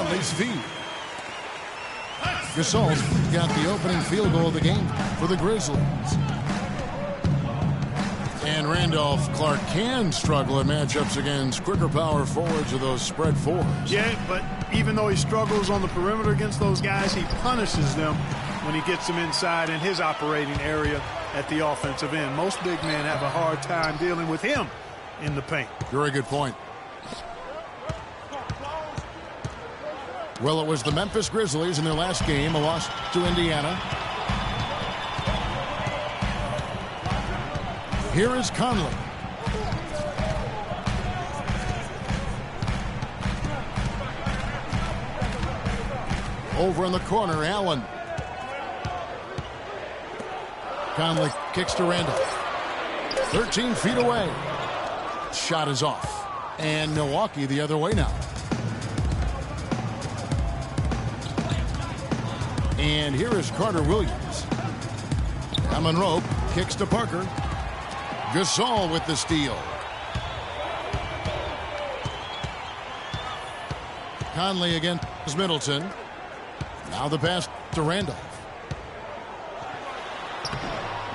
Conley's feed. Gasol's got the opening field goal of the game for the Grizzlies. And Randolph Clark can struggle in matchups against quicker power forwards or those spread fours. Yeah, but even though he struggles on the perimeter against those guys, he punishes them when he gets them inside in his operating area at the offensive end. Most big men have a hard time dealing with him in the paint. Very good point. Well, it was the Memphis Grizzlies in their last game, a loss to Indiana. Here is Conley. Over in the corner, Allen. Conley kicks to Randall. 13 feet away. Shot is off. And Milwaukee the other way now. And here is Carter Williams. Monroe kicks to Parker. Gasol with the steal. Conley against Middleton. Now the pass to Randolph.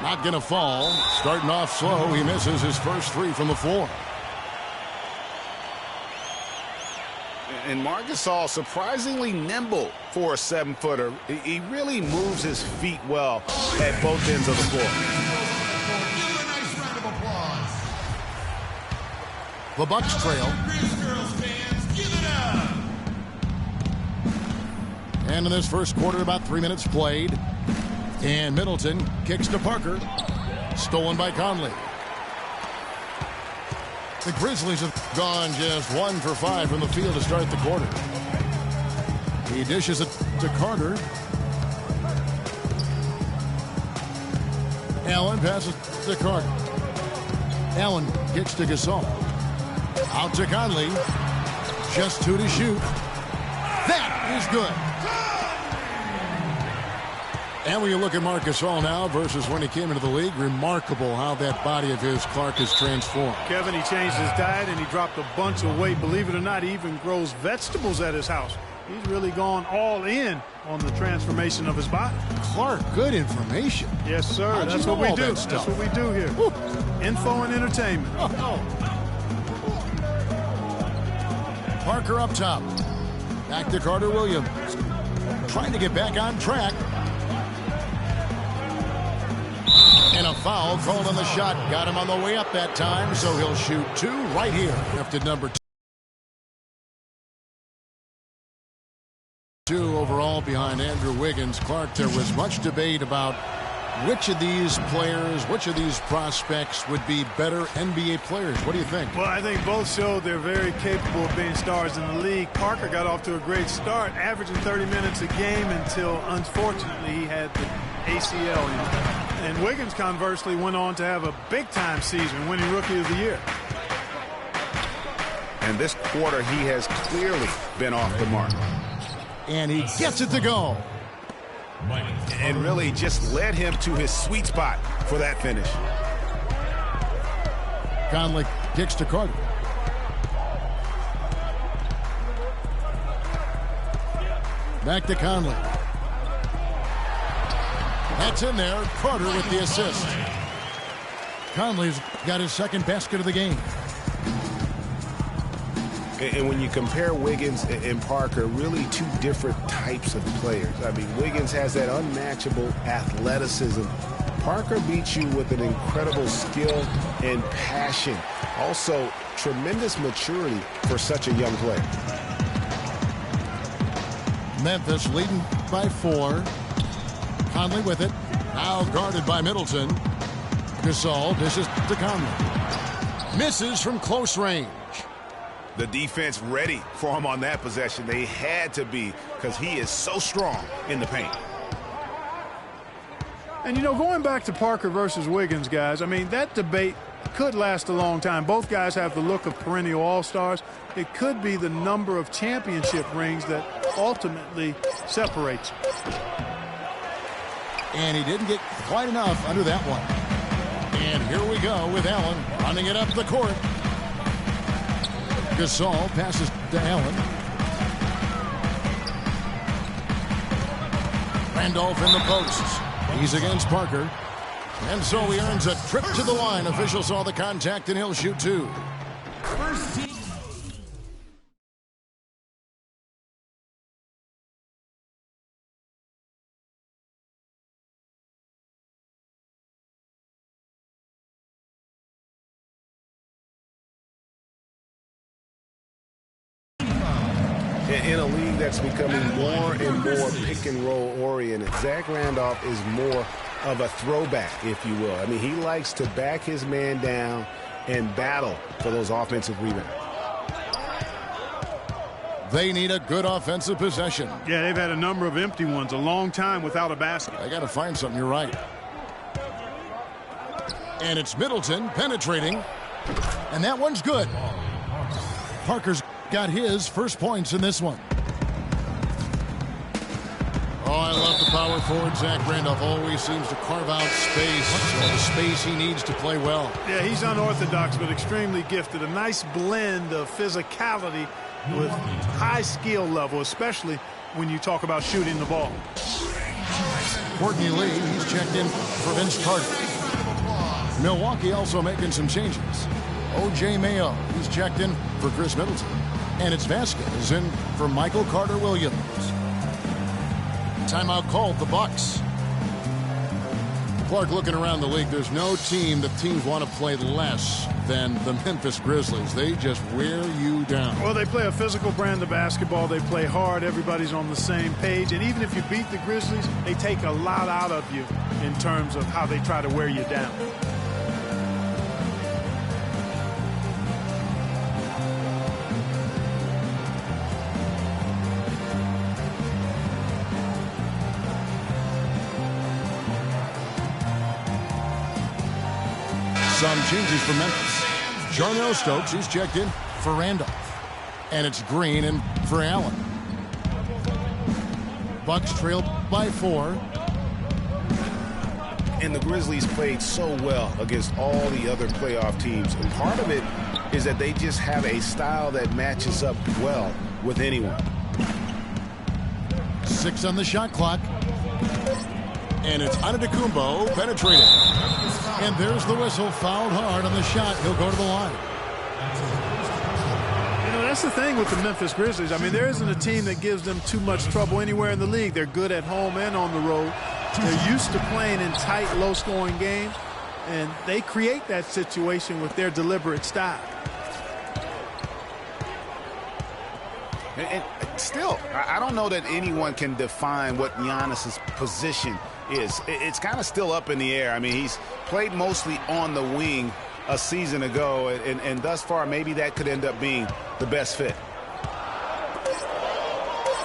Not going to fall. Starting off slow. He misses his first three from the floor. And Marc Gasol surprisingly nimble for a 7-footer. He really moves his feet well at both ends of the floor. The Bucks trail. And in this first quarter, about 3 minutes played. And Middleton kicks to Parker. Stolen by Conley. The Grizzlies have gone just 1 for 5 from the field to start the quarter. He dishes it to Carter. Allen passes to Carter. Allen kicks to Gasol. Out to Conley. Just 2 to shoot. That is good. And when you look at Marc Gasol now versus when he came into the league, remarkable how that body of his, Clark, has transformed. Kevin, he changed his diet and he dropped a bunch of weight. Believe it or not, he even grows vegetables at his house. He's really gone all in on the transformation of his body. Clark, good information. Yes, sir. That's what we do. That's what we do here. Woo. Info and entertainment. Parker up top. Back to Carter Williams. Trying to get back on track. And a foul called on the shot. Got him on the way up that time, so he'll shoot 2 right here. Drafted number 2 overall behind Andrew Wiggins. Clark, there was much debate about which of these players, which of these prospects would be better NBA players. What do you think? Well, I think both showed they're very capable of being stars in the league. Parker got off to a great start, averaging 30 minutes a game until, unfortunately, he had the ACL injury. And Wiggins, conversely, went on to have a big-time season, winning Rookie of the Year. And this quarter, he has clearly been off the mark. And he gets it to go. And really just led him to his sweet spot for that finish. Conley kicks to Carter. Back to Conley. That's in there. Carter with the assist. Conley's got his second basket of the game. And when you compare Wiggins and Parker, really 2 different types of players. I mean, Wiggins has that unmatchable athleticism. Parker beats you with an incredible skill and passion. Also, tremendous maturity for such a young player. Memphis leading by 4. Conley with it. Now guarded by Middleton. Gasol dishes to Conley. Misses from close range. The defense ready for him on that possession. They had to be, because he is so strong in the paint. And, you know, going back to Parker versus Wiggins, guys, I mean, that debate could last a long time. Both guys have the look of perennial all-stars. It could be the number of championship rings that ultimately separates them. And he didn't get quite enough under that one. And here we go with Allen running it up the court. Gasol passes to Allen. Randolph in the posts. He's against Parker. And so he earns a trip to the line. Official saw the contact, and he'll shoot two. First team. In a league that's becoming more and more pick and roll oriented, Zach Randolph is more of a throwback, if you will. I mean, he likes to back his man down and battle for those offensive rebounds. They need a good offensive possession. Yeah, they've had a number of empty ones, a long time without a basket. I got to find something. You're right. And it's Middleton penetrating. And that one's good. Parker's got his first points in this one. Oh, I love the power forward. Zach Randolph always seems to carve out space, the space he needs to play well. Yeah, he's unorthodox but extremely gifted. A nice blend of physicality with high skill level, especially when you talk about shooting the ball. Courtney Lee, he's checked in for Vince Carter. Milwaukee also making some changes. O.J. Mayo, he's checked in for Chris Middleton. And it's Vasquez in for Michael Carter-Williams. Timeout called, the Bucks. Clark, looking around the league, there's no team that teams want to play less than the Memphis Grizzlies. They just wear you down. Well, they play a physical brand of basketball. They play hard. Everybody's on the same page. And even if you beat the Grizzlies, they take a lot out of you in terms of how they try to wear you down. Some changes for Memphis. Jarnell Stokes, he's checked in for Randolph. And it's Green and for Allen. Bucks trailed by 4. And the Grizzlies played so well against all the other playoff teams. And part of it is that they just have a style that matches up well with anyone. 6 on the shot clock. And it's Antetokounmpo penetrating. And there's the whistle, fouled hard on the shot. He'll go to the line. You know, that's the thing with the Memphis Grizzlies. I mean, there isn't a team that gives them too much trouble anywhere in the league. They're good at home and on the road. They're used to playing in tight, low-scoring games, and they create that situation with their deliberate style. And still, I don't know that anyone can define what Giannis's position is. It's kind of still up in the air. I mean, he's played mostly on the wing a season ago, and thus far, maybe that could end up being the best fit.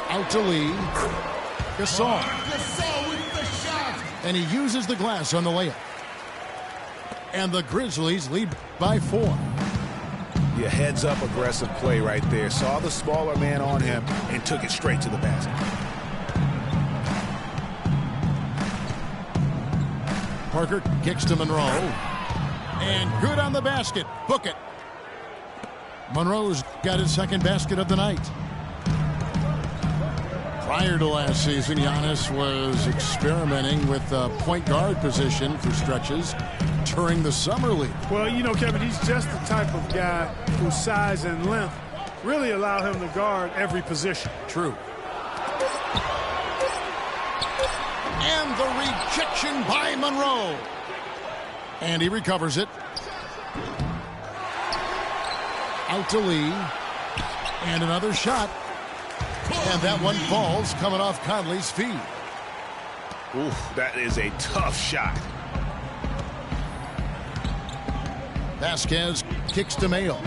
Out to Lee. Gasol. And he uses the glass on the layup. And the Grizzlies lead by 4. Yeah, heads-up aggressive play right there. Saw the smaller man on him and took it straight to the basket. Parker kicks to Monroe. And good on the basket. Book it. Monroe's got his second basket of the night. Prior to last season, Giannis was experimenting with the point guard position for stretches during the summer league. Well, you know, Kevin, he's just the type of guy whose size and length really allow him to guard every position. True. And the rejection by Monroe. And he recovers it. Out to Lee. And another shot. And that one falls coming off Conley's feet. Ooh, that is a tough shot. Vasquez kicks to Mayo.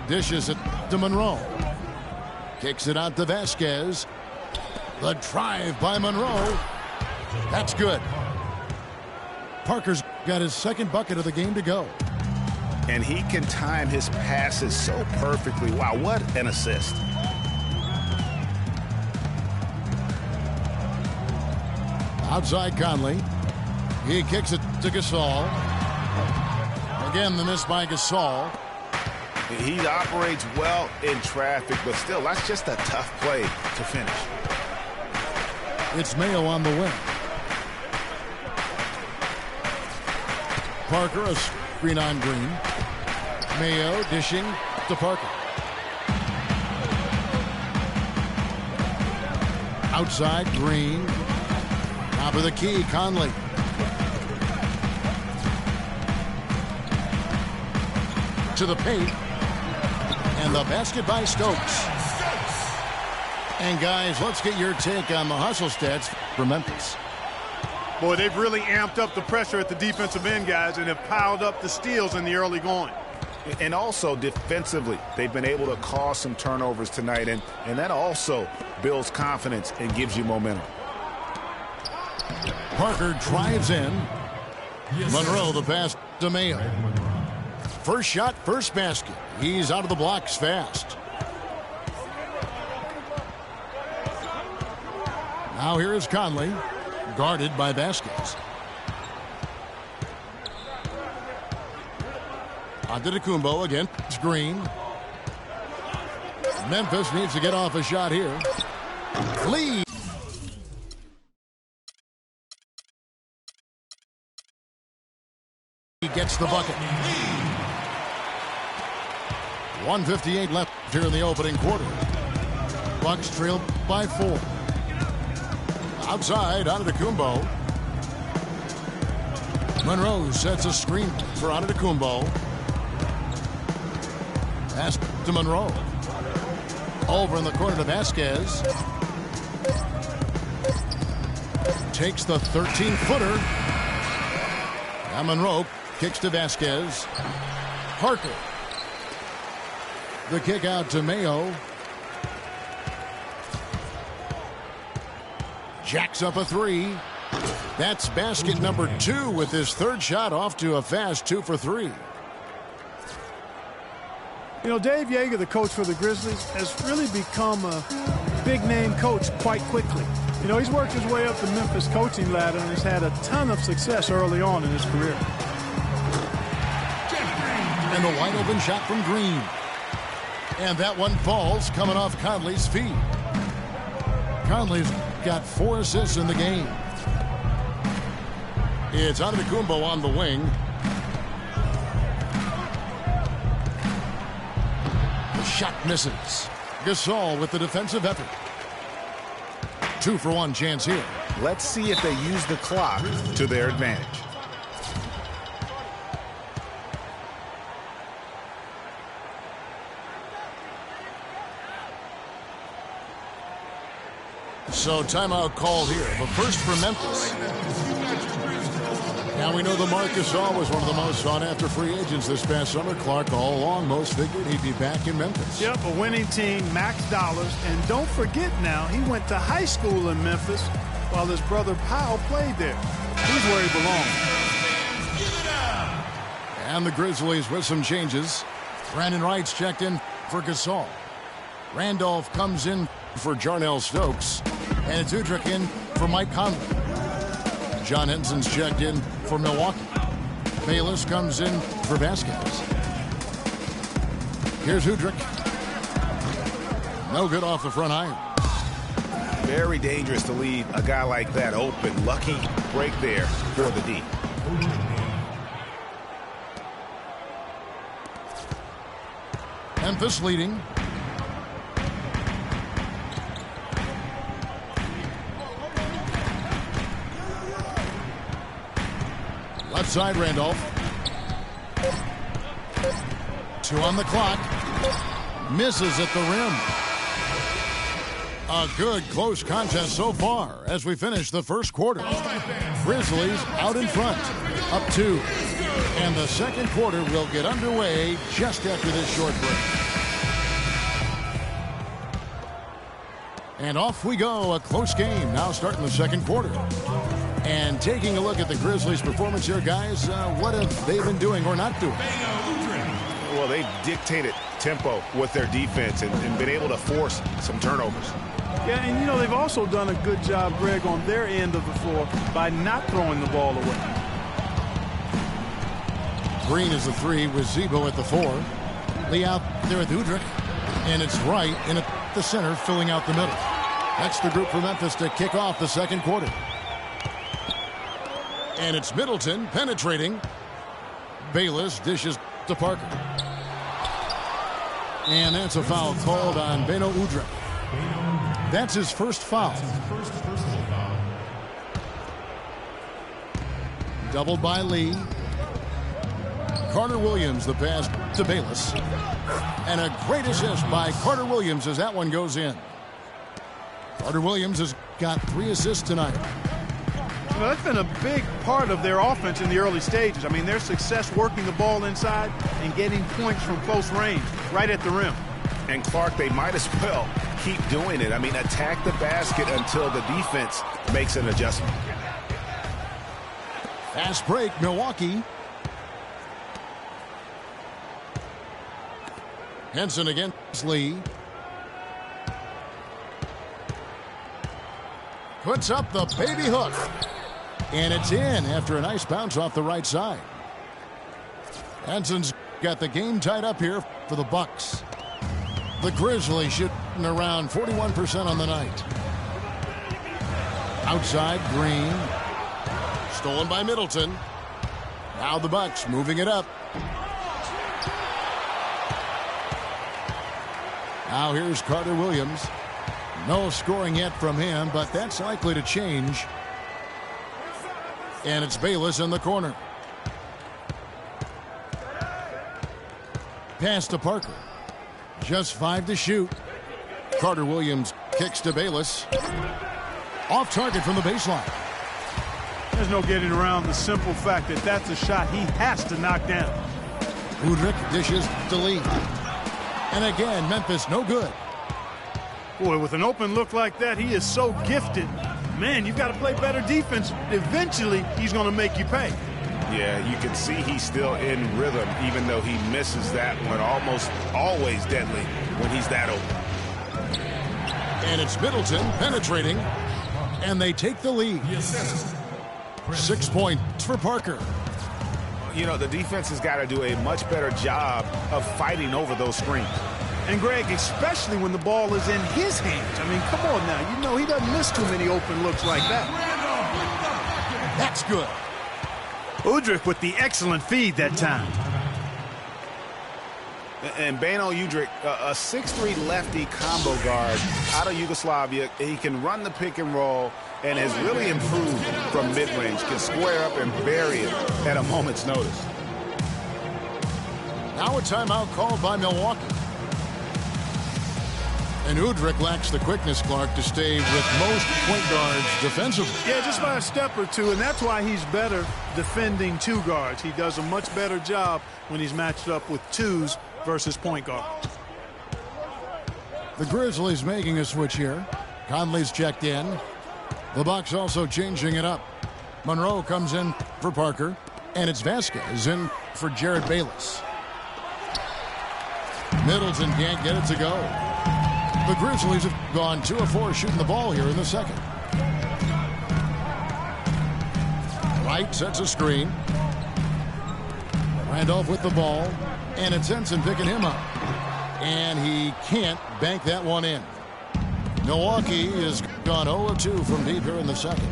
Dishes it to Monroe. Kicks it out to Vasquez. The drive by Monroe. That's good. Parker's got his second bucket of the game to go. And he can time his passes so perfectly. Wow, what an assist. Outside Conley. He kicks it to Gasol. Again, the miss by Gasol. He operates well in traffic, but still, that's just a tough play to finish. It's Mayo on the wing. Parker, a screen on Green. Mayo dishing to Parker. Outside, Green. Top of the key, Conley. To the paint. And the basket by Stokes. And guys, let's get your take on the hustle stats for Memphis. Boy, they've really amped up the pressure at the defensive end, guys, and have piled up the steals in the early going. And also defensively, they've been able to cause some turnovers tonight, and that also builds confidence and gives you momentum. Parker drives in. Monroe, the pass to Mayo. First shot, first basket. He's out of the blocks fast. Now here is Conley, guarded by Vasquez. Antetokounmpo against Green. Memphis needs to get off a shot here. Lead. He gets the bucket. 1:58 left here in the opening quarter. Bucks trail by 4. Outside, Antetokounmpo. Monroe sets a screen for Antetokounmpo. Pass to Monroe. Over in the corner to Vasquez. Takes the 13-footer. And Monroe kicks to Vasquez. Parker. The kick out to Mayo. Jacks up a 3. That's basket number 2 with his third shot off to a fast 2 for 3. You know, Dave Yeager, the coach for the Grizzlies, has really become a big-name coach quite quickly. You know, he's worked his way up the Memphis coaching ladder and has had a ton of success early on in his career. And the wide-open shot from Green. And that one falls coming off Conley's feet. Conley's got 4 assists in the game. It's Antetokounmpo on the wing. The shot misses. Gasol with the defensive effort. 2-for-1 chance here. Let's see if they use the clock to their advantage. So timeout called here, but first for Memphis. Now we know the Marc Gasol was one of the most sought-after free agents this past summer. Clark all along most figured he'd be back in Memphis. Yep, a winning team, max dollars. And don't forget now, he went to high school in Memphis while his brother Powell played there. He's where he belongs. And the Grizzlies with some changes. Brandon Wright's checked in for Gasol. Randolph comes in for Jarnell Stokes. And it's Udrich in for Mike Conley. John Henson's checked in for Milwaukee. Bayless comes in for Vasquez. Here's Udrich. No good off the front iron. Very dangerous to leave a guy like that open. Lucky break there for the D. Memphis leading. Left side, Randolph. 2 on the clock. Misses at the rim. A good close contest so far as we finish the first quarter. Grizzlies out in front, up 2. And the second quarter will get underway just after this short break. And off we go, a close game now starting the second quarter. And taking a look at the Grizzlies' performance here, guys, what have they been doing or not doing? Well, they've dictated tempo with their defense and been able to force some turnovers. Yeah, and, you know, they've also done a good job, Greg, on their end of the floor by not throwing the ball away. Green is the 3 with Zebo at the 4. Lee out there with Udrich. And it's Wright in at the center, filling out the middle. That's the group for Memphis to kick off the second quarter. And it's Middleton penetrating. Bayless dishes to Parker. And that's a foul called on Beno Udrih. That's his first foul. Doubled by Lee. Carter Williams the pass to Bayless. And a great assist by Carter Williams as that one goes in. Carter Williams has got 3 assists tonight. Well, that's been a big part of their offense in the early stages. I mean, their success working the ball inside and getting points from close range, right at the rim. And Clark, they might as well keep doing it. I mean, attack the basket until the defense makes an adjustment. Fast break, Milwaukee. Henson against Lee. Puts up the baby hook. And it's in after a nice bounce off the right side. Henson's got the game tied up here for the Bucks. The Grizzlies shooting around 41% on the night. Outside, Green. Stolen by Middleton. Now the Bucks moving it up. Now here's Carter Williams. No scoring yet from him, but that's likely to change. And it's Bayless in the corner. Pass to Parker. Just 5 to shoot. Carter Williams kicks to Bayless. Off target from the baseline. There's no getting around the simple fact that that's a shot he has to knock down. Udrih dishes to Lee. And again, Memphis no good. Boy, with an open look like that, he is so gifted. Man, you've got to play better defense. Eventually, he's going to make you pay. Yeah, you can see he's still in rhythm, even though he misses that one. Almost always deadly when he's that open. And it's Middleton penetrating. And they take the lead. 6 points for Parker. You know, the defense has got to do a much better job of fighting over those screens. And, Greg, especially when the ball is in his hands. I mean, come on now. You know he doesn't miss too many open looks like that. That's good. Udrih with the excellent feed that time. And Beno Udrih, a 6'3 lefty combo guard out of Yugoslavia. He can run the pick and roll and has really improved from mid-range. Can square up and bury it at a moment's notice. Now a timeout called by Milwaukee. And Udrih lacks the quickness, Clark, to stay with most point guards defensively. Yeah, just by a step or two, and that's why he's better defending 2 guards. He does a much better job when he's matched up with 2s versus point guards. The Grizzlies making a switch here. Conley's checked in. The Bucks also changing it up. Monroe comes in for Parker, and it's Vasquez in for Jared Bayless. Middleton can't get it to go. The Grizzlies have gone 2 of 4 shooting the ball here in the second. Wright sets a screen. Randolph with the ball. And it's Henson picking him up. And he can't bank that one in. Milwaukee has gone 0 of 2 from deep here in the second.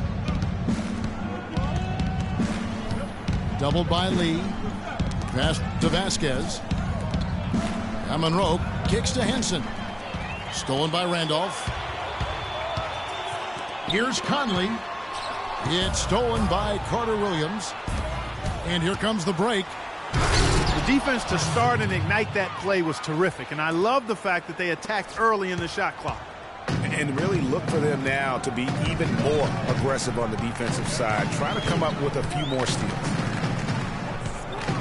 Doubled by Lee. Pass to Vasquez. And Monroe kicks to Henson. Stolen by Randolph. Here's Conley. It's stolen by Carter Williams. And here comes the break. The defense to start and ignite that play was terrific. And I love the fact that they attacked early in the shot clock. And really look for them now to be even more aggressive on the defensive side, trying to come up with a few more steals.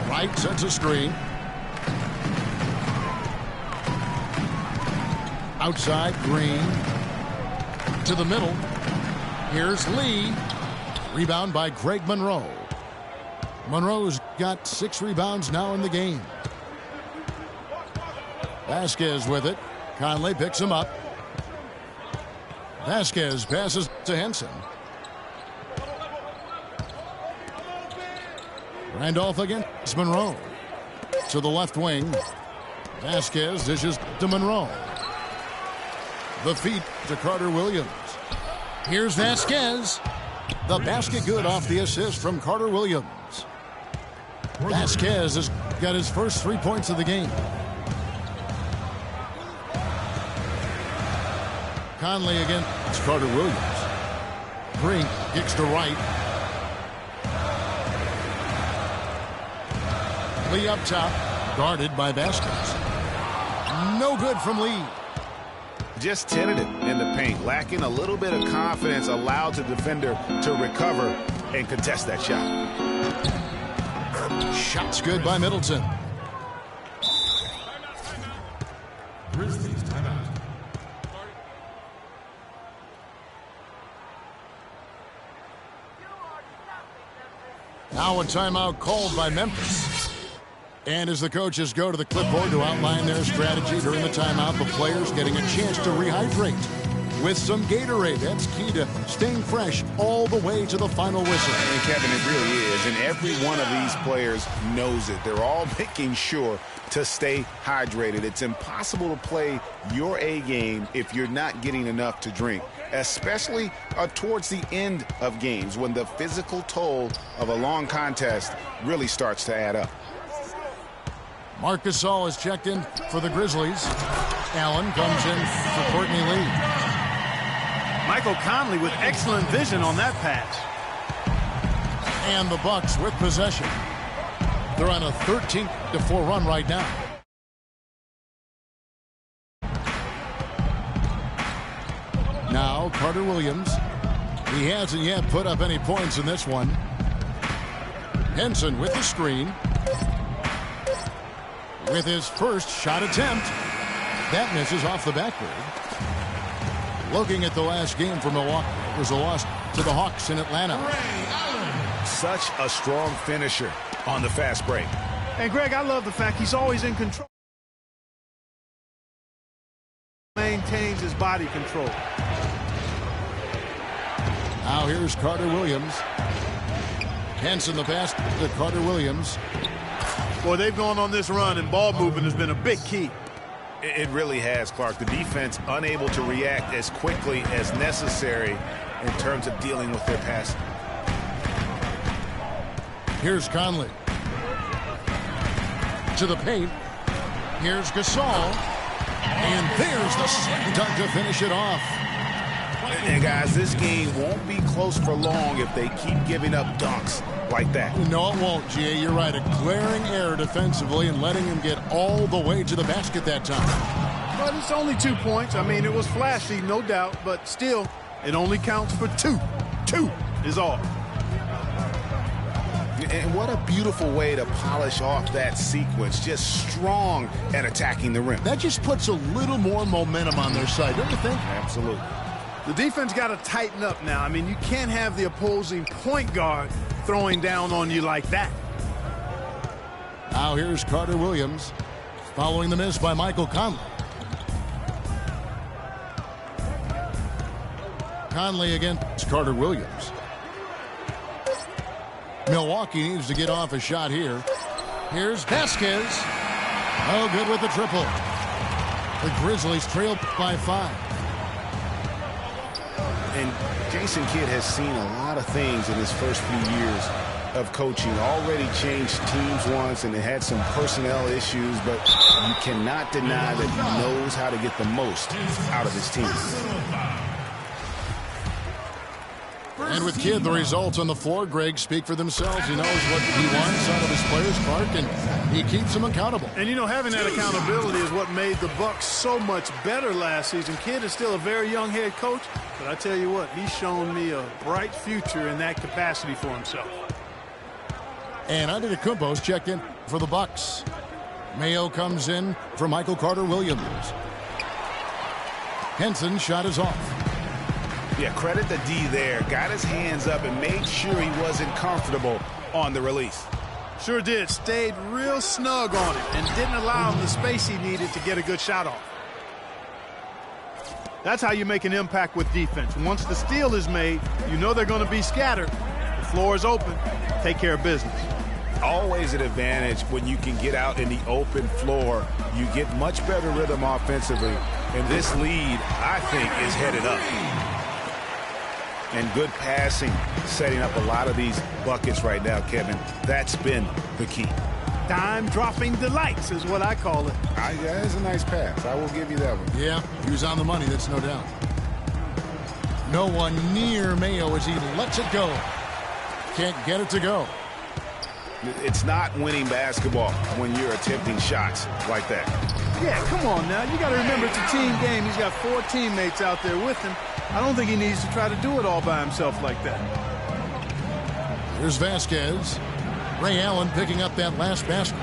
Wright sets a screen. Outside, Green. To the middle. Here's Lee. Rebound by Greg Monroe. Monroe's got 6 rebounds now in the game. Vasquez with it. Conley picks him up. Vasquez passes to Henson. Randolph against Monroe. To the left wing. Vasquez dishes to Monroe. The feet to Carter Williams. Here's Vasquez. The basket good off the assist from Carter Williams. Vasquez has got his first 3 points of the game. Conley again. It's Carter Williams. Green kicks to right. Lee up top. Guarded by Vasquez. No good from Lee. Just tentative in the paint. Lacking a little bit of confidence. Allowed the defender to recover and contest that shot. Shot's good by Middleton. Grizzlies timeout. Now a timeout called by Memphis. And as the coaches go to the clipboard to outline their strategy during the timeout, the players getting a chance to rehydrate with some Gatorade. That's key to staying fresh all the way to the final whistle. And Kevin, it really is. And every one of these players knows it. They're all making sure to stay hydrated. It's impossible to play your A game if you're not getting enough to drink, especially towards the end of games when the physical toll of a long contest really starts to add up. Marc Gasol is checked in for the Grizzlies. Allen comes in for Courtney Lee. Michael Conley with excellent vision on that pass. And the Bucks with possession. They're on a 13-4 run right now. Now Carter Williams. He hasn't yet put up any points in this one. Henson with the screen. With his first shot attempt. That misses off the backboard. Looking at the last game for Milwaukee, it was a loss to the Hawks in Atlanta. Such a strong finisher on the fast break. And Greg, I love the fact he's always in control. Maintains his body control. Now here's Carter Williams. Henson the pass to Carter Williams. Boy, they've gone on this run, and ball movement has been a big key. It really has, Clark. The defense unable to react as quickly as necessary in terms of dealing with their passing. Here's Conley. To the paint. Here's Gasol. And there's the slam dunk to finish it off. And guys, this game won't be close for long if they keep giving up dunks like that. No, it won't, Jay. You're right. A glaring error defensively and letting him get all the way to the basket that time. But it's only 2 points. I mean, it was flashy, no doubt, but still, it only counts for 2. 2 is all. And what a beautiful way to polish off that sequence. Just strong at attacking the rim. That just puts a little more momentum on their side, don't you think? Absolutely. The defense got to tighten up now. I mean, you can't have the opposing point guard throwing down on you like that. Now here's Carter Williams following the miss by Michael Conley. Conley again. It's Carter Williams. Milwaukee needs to get off a shot here. Here's Vasquez. Oh, good with the triple. The Grizzlies trail by 5. And Jason Kidd has seen a lot of things in his first few years of coaching. Already changed teams once, and it had some personnel issues, but you cannot deny that he knows how to get the most out of his team. And with Kidd, the results on the floor, Greg, speak for themselves. He knows what he wants out of his players, Clark, and he keeps them accountable. And, you know, having that accountability is what made the Bucks so much better last season. Kidd is still a very young head coach, but I tell you what, he's shown me a bright future in that capacity for himself. And Antetokounmpo's checked in for the Bucks. Mayo comes in for Michael Carter Williams. Henson's shot is off. Yeah, credit the D there. Got his hands up and made sure he wasn't comfortable on the release. Sure did. Stayed real snug on it and didn't allow him the space he needed to get a good shot off. That's how you make an impact with defense. Once the steal is made, you know they're going to be scattered. The floor is open. Take care of business. Always an advantage when you can get out in the open floor. You get much better rhythm offensively And this lead, I think, is headed up. And good passing, setting up a lot of these buckets right now, Kevin. That's been the key. Dime-dropping delights is what I call it. That's a nice pass. I will give you that one. Yeah, he was on the money, that's no doubt. No one near Mayo as he lets it go. Can't get it to go. It's not winning basketball when you're attempting shots like that. Yeah, come on now. You got to remember it's a team game. He's got 4 teammates out there with him. I don't think he needs to try to do it all by himself like that. Here's Vasquez. Ray Allen picking up that last basket.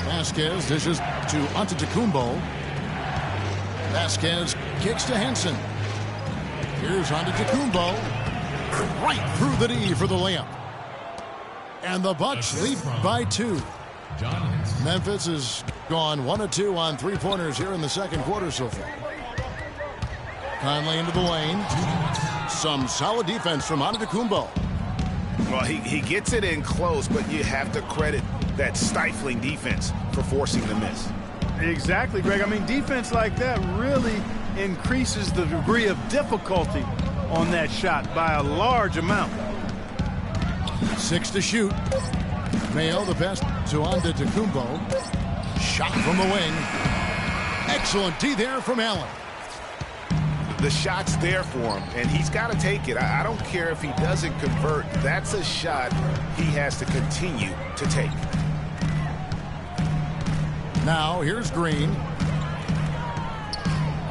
Vasquez dishes to Antetokounmpo. Vasquez kicks to Henson. Here's Antetokounmpo. Right through the D for the layup. And the Bucks lead by 2. Memphis has gone 1 of 2 on 3-pointers here in the second quarter so far. Conley into the lane. Some solid defense from Antetokounmpo. Well, he gets it in close, but you have to credit that stifling defense for forcing the miss. Exactly, Greg. I mean, defense like that really increases the degree of difficulty on that shot by a large amount. 6 to shoot. Mayo the pass to Antetokounmpo. Shot from the wing. Excellent D there from Allen. The shot's there for him, and he's got to take it. I don't care if he doesn't convert. That's a shot he has to continue to take. Now, here's Green.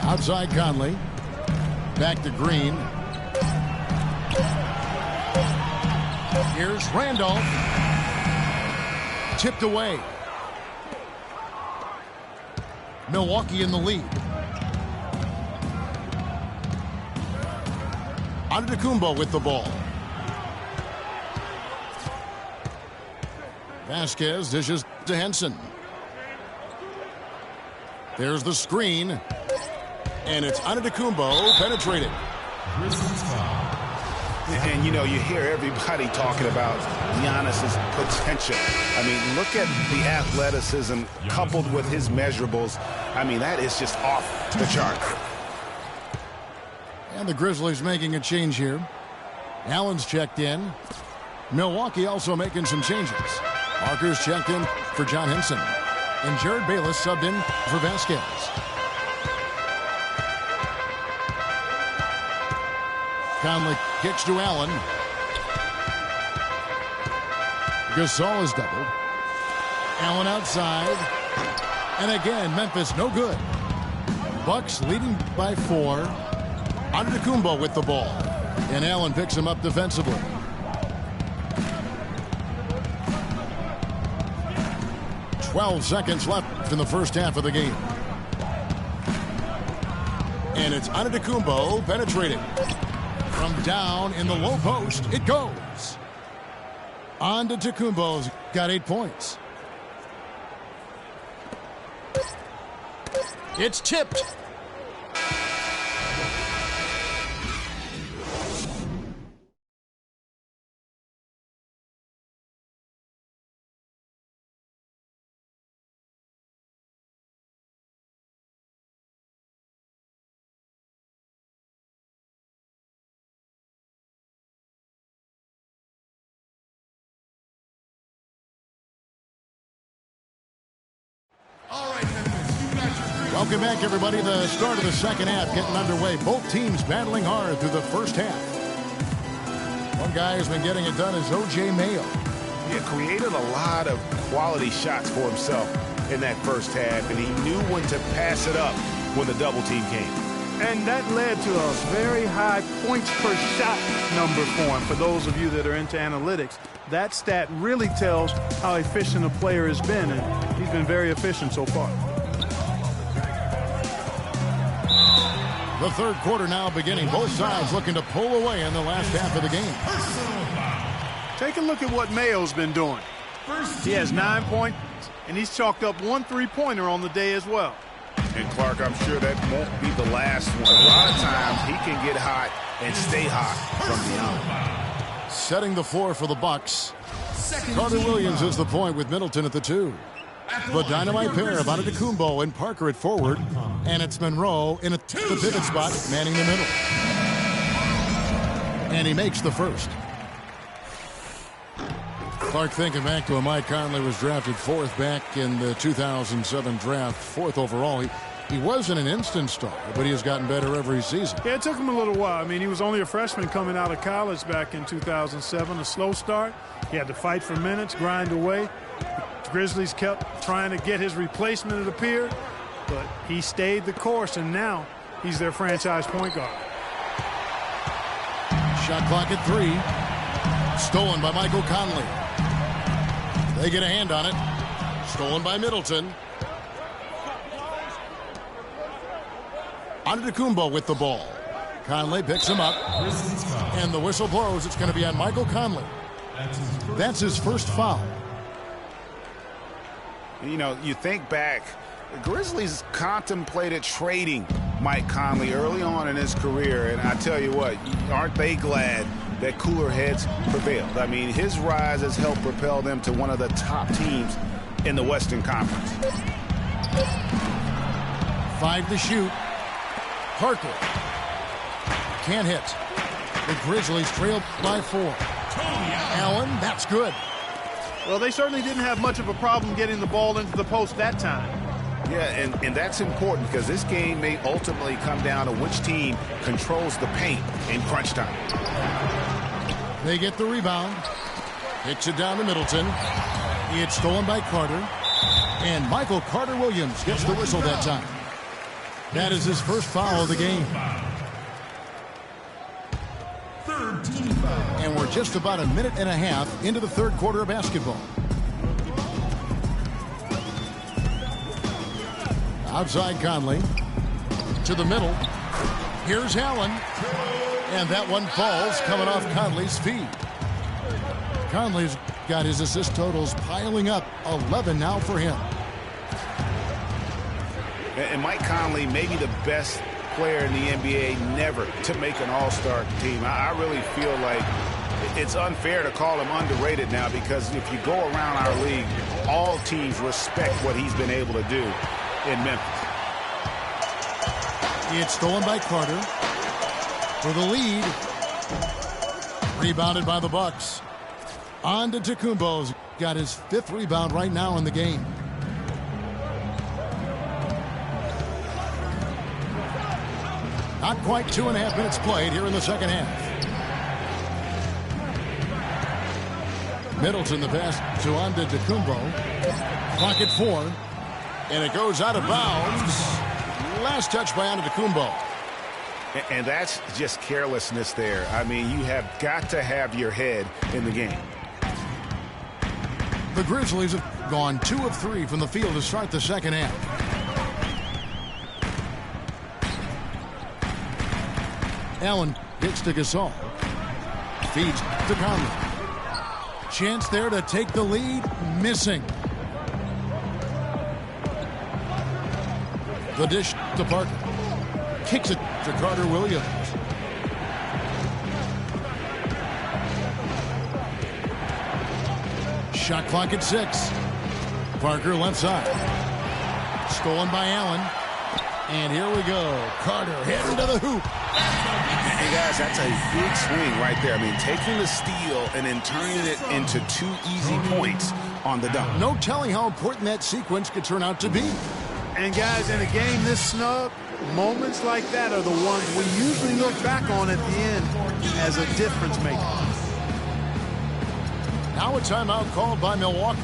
Outside Conley. Back to Green. Here's Randolph. Tipped away. Milwaukee in the lead. Antetokounmpo with the ball. Vasquez dishes to Henson. There's the screen. And it's Antetokounmpo penetrated. And, you know, you hear everybody talking about Giannis's potential. I mean, look at the athleticism coupled with his measurables. I mean, that is just off the chart. And the Grizzlies making a change here. Allen's checked in. Milwaukee also making some changes. Parker's checked in for John Henson. And Jared Bayless subbed in for Vasquez. Conley kicks to Allen. Gasol is doubled. Allen outside. And again, Memphis no good. Bucks leading by 4. Antetokounmpo with the ball. And Allen picks him up defensively. "12 seconds left in the first half of the game. And it's Antetokounmpo penetrating. From down in the low post, it goes. Antetokounmpo's got 8 points. It's tipped. Welcome back, everybody. The start of the second half getting underway. Both teams battling hard through the first half. One guy who's been getting it done is O.J. Mayo. He created a lot of quality shots for himself in that first half, and he knew when to pass it up when the double team came. And that led to a very high points per shot number for him. For those of you that are into analytics, that stat really tells how efficient a player has been, and he's been very efficient so far. The third quarter now beginning. Both sides looking to pull away in the last half of the game. Take a look at what Mayo's been doing. He has 9 points, and he's chalked up 1 3-pointer on the day as well. And Clark, I'm sure that won't be the last one. A lot of times he can get hot and stay hot from beyond. Setting the floor for the Bucks. Carter Williams is the point with Middleton at the 2. The dynamite pair of Antetokounmpo and Parker at forward, and it's Monroe in the pivot spot, manning the middle. And he makes the first. Clark, thinking back to when Mike Conley was drafted 4th back in the 2007 draft, 4th overall. He wasn't an instant star, but he has gotten better every season. Yeah, it took him a little while. I mean, he was only a freshman coming out of college back in 2007, a slow start. He had to fight for minutes, grind away. The Grizzlies kept trying to get his replacement, it appeared, but he stayed the course, and now he's their franchise point guard. Shot clock at 3. Stolen by Michael Conley. They get a hand on it. Stolen by Middleton. Antetokounmpo with the ball. Conley picks him up. And the whistle blows. It's going to be on Michael Conley. That's his first foul. You know, you think back, the Grizzlies contemplated trading Mike Conley early on in his career. And I tell you what, aren't they glad that cooler heads prevailed? I mean, his rise has helped propel them to one of the top teams in the Western Conference. 5 to shoot. Parker can't hit. The Grizzlies trail by 4. Allen, that's good. Well, they certainly didn't have much of a problem getting the ball into the post that time. Yeah, and that's important because this game may ultimately come down to which team controls the paint in crunch time. They get the rebound. Hits it down to Middleton. It's stolen by Carter. And Michael Carter Williams gets the whistle that time. That is his first foul of the game. Third team foul. And we're just about a minute and a half into the third quarter of basketball. Outside Conley. To the middle. Here's Allen. And that one falls coming off Conley's feet. Conley's got his assist totals piling up. 11 now for him. And Mike Conley may be the best player in the NBA never to make an all-star team. I really feel like it's unfair to call him underrated now because if you go around our league, all teams respect what he's been able to do in Memphis. It's stolen by Carter for the lead. Rebounded by the Bucks. Antetokounmpo's got his 5th rebound right now in the game. Not quite 2.5 minutes played here in the second half. Middleton the pass to Antetokounmpo. Clock at 4. And it goes out of bounds. Last touch by Antetokounmpo. And that's just carelessness there. I mean, you have got to have your head in the game. The Grizzlies have gone 2 of 3 from the field to start the second half. Allen gets to Gasol. Feeds to Conley. Chance there to take the lead. Missing. The dish to Parker. Kicks it to Carter Williams. Shot clock at 6. Parker left side. Stolen by Allen. And here we go. Carter heading to the hoop. Hey, guys, that's a big swing right there. I mean, taking the steal and then turning it into 2 easy points on the dunk. No telling how important that sequence could turn out to be. And, guys, in a game this snug, moments like that are the ones we usually look back on at the end as a difference maker. Now a timeout called by Milwaukee.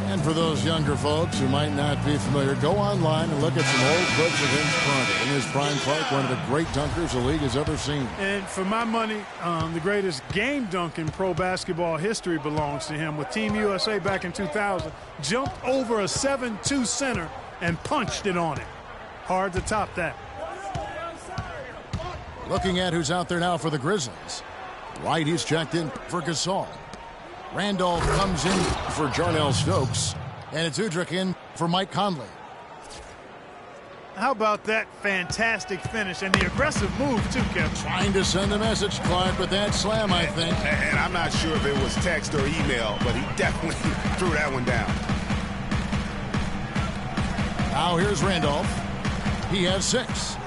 And for those younger folks who might not be familiar, go online and look at some old clips of Vince Carter. In his prime, Clark, one of the great dunkers the league has ever seen. And for my money, the greatest game dunk in pro basketball history belongs to him. With Team USA back in 2000, jumped over a 7-2 center and punched it on him. Hard to top that. Looking at who's out there now for the Grizzlies. White, he's checked in for Gasol. Randolph comes in for Jarnell Stokes. And it's Udrich in for Mike Conley. How about that fantastic finish and the aggressive move, too, Kevin? Trying to send a message, Clark, with that slam, I think. And I'm not sure if it was text or email, but he definitely threw that one down. Now here's Randolph. He has 6.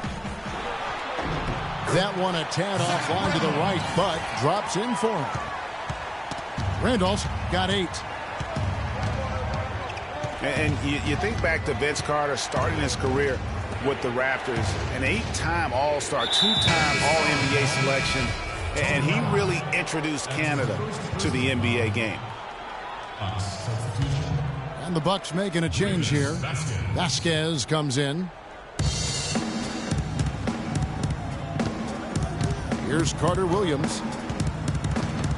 That one a tad offline to the right, but drops in for him. Randolph's got 8. And you think back to Vince Carter starting his career with the Raptors, an 8-time All-Star, 2-time All-NBA selection, and he really introduced Canada to the NBA game. And the Bucks making a change here. Vasquez comes in. Here's Carter Williams.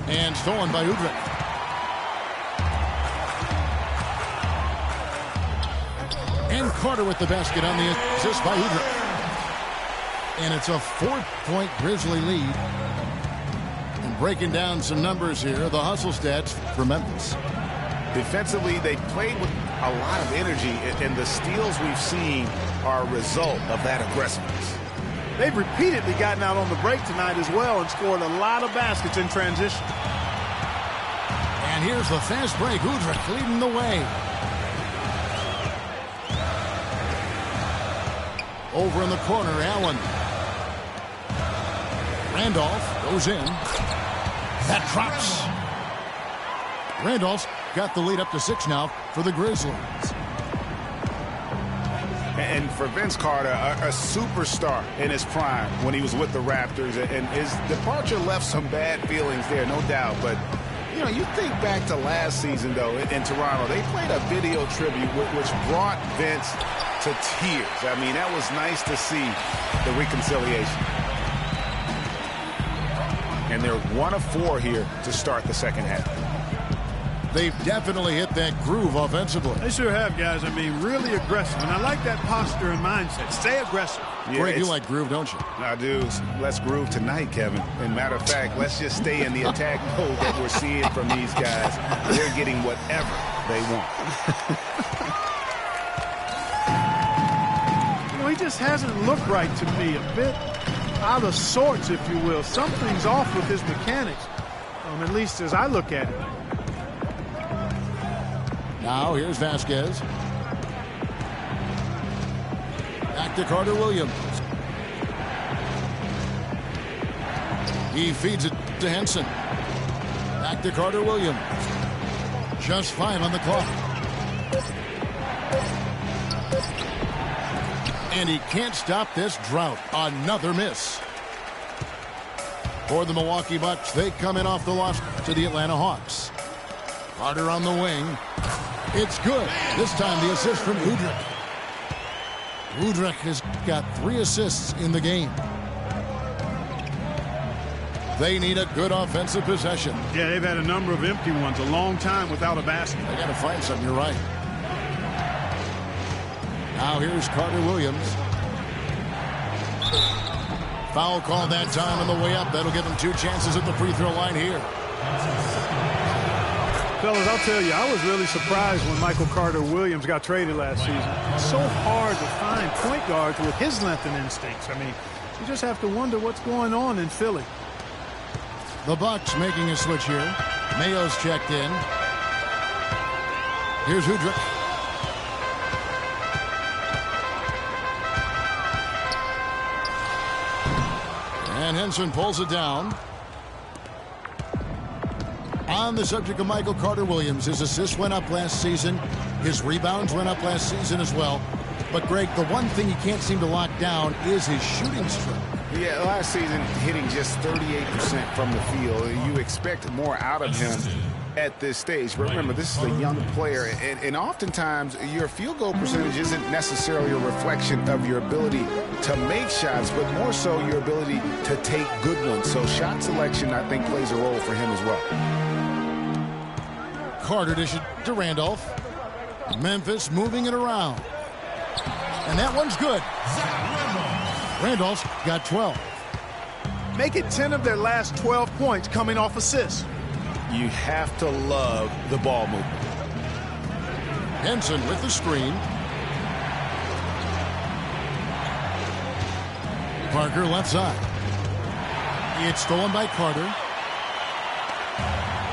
And stolen by Udrih. And Carter with the basket on the assist by Udrih. And it's a 4-point Grizzly lead. And breaking down some numbers here, the hustle stats for Memphis. Defensively, they played with a lot of energy, and the steals we've seen are a result of that aggressiveness. They've repeatedly gotten out on the break tonight as well and scored a lot of baskets in transition. And here's the fast break. Udrih leading the way. Over in the corner, Allen. Randolph goes in. That drops. Randolph's got the lead up to 6 now for the Grizzlies. And for Vince Carter, a superstar in his prime when he was with the Raptors, and his departure left some bad feelings there, no doubt. But, you know, you think back to last season, though, in Toronto, they played a video tribute which brought Vince to tears. I mean, that was nice to see the reconciliation. And they're 1 of 4 here to start the second half. They've definitely hit that groove offensively. They sure have, guys. I mean, really aggressive. And I like that posture and mindset. Stay aggressive. Yeah, Greg, you like groove, don't you? I do. Let's groove tonight, Kevin. And matter of fact, let's just stay in the attack mode that we're seeing from these guys. They're getting whatever they want. You know, he just hasn't looked right to me. A bit out of sorts, if you will. Something's off with his mechanics, at least as I look at it. Now here's Vasquez. Back to Carter Williams. He feeds it to Henson. Back to Carter Williams. Just 5 on the clock. And he can't stop this drought. Another miss. For the Milwaukee Bucks, they come in off the loss to the Atlanta Hawks. Carter on the wing. It's good. This time the assist from Udrih. Udrih has got 3 assists in the game. They need a good offensive possession. Yeah, they've had a number of empty ones, a long time without a basket. They got to find something, you're right. Now here's Carter Williams. Foul call that time on the way up. That'll give him 2 chances at the free throw line here. Fellas, I'll tell you, I was really surprised when Michael Carter Williams got traded last season. It's so hard to find point guards with his length and instincts. I mean, you just have to wonder what's going on in Philly. The Bucks making a switch here. Mayo's checked in. Here's Udrih. And Henson pulls it down. On the subject of Michael Carter Williams, his assists went up last season. His rebounds went up last season as well. But, Greg, the one thing he can't seem to lock down is his shooting stroke. Yeah, last season hitting just 38% from the field. You expect more out of him at this stage. But remember, this is a young player, and oftentimes your field goal percentage isn't necessarily a reflection of your ability to make shots, but more so your ability to take good ones. So shot selection, I think, plays a role for him as well. Carter dish it to Randolph. Memphis moving it around. And that one's good. Randolph's got 12. Make it 10 of their last 12 points coming off assists. You have to love the ball movement. Henson with the screen. Parker left side. It's stolen by Carter.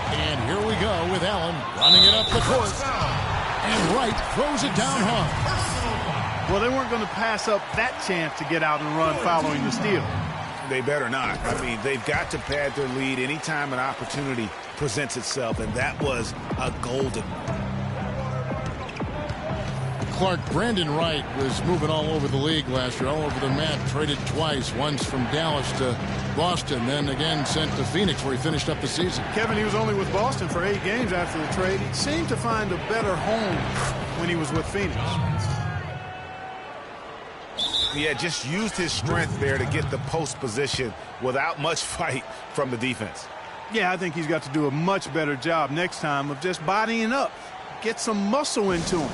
And here we go with Allen running it up the court. And Wright throws it down hard. Well, they weren't going to pass up that chance to get out and run following the steal. They better not. I mean, they've got to pad their lead anytime an opportunity presents itself, and that was a golden one. Clark, Brandon Wright was moving all over the league last year, all over the map, traded twice, once from Dallas to Boston, then again sent to Phoenix where he finished up the season. Kevin, he was only with Boston for 8 games after the trade. He seemed to find a better home when he was with Phoenix. Yeah, just used his strength there to get the post position without much fight from the defense. Yeah, I think he's got to do a much better job next time of just bodying up. Get some muscle into him.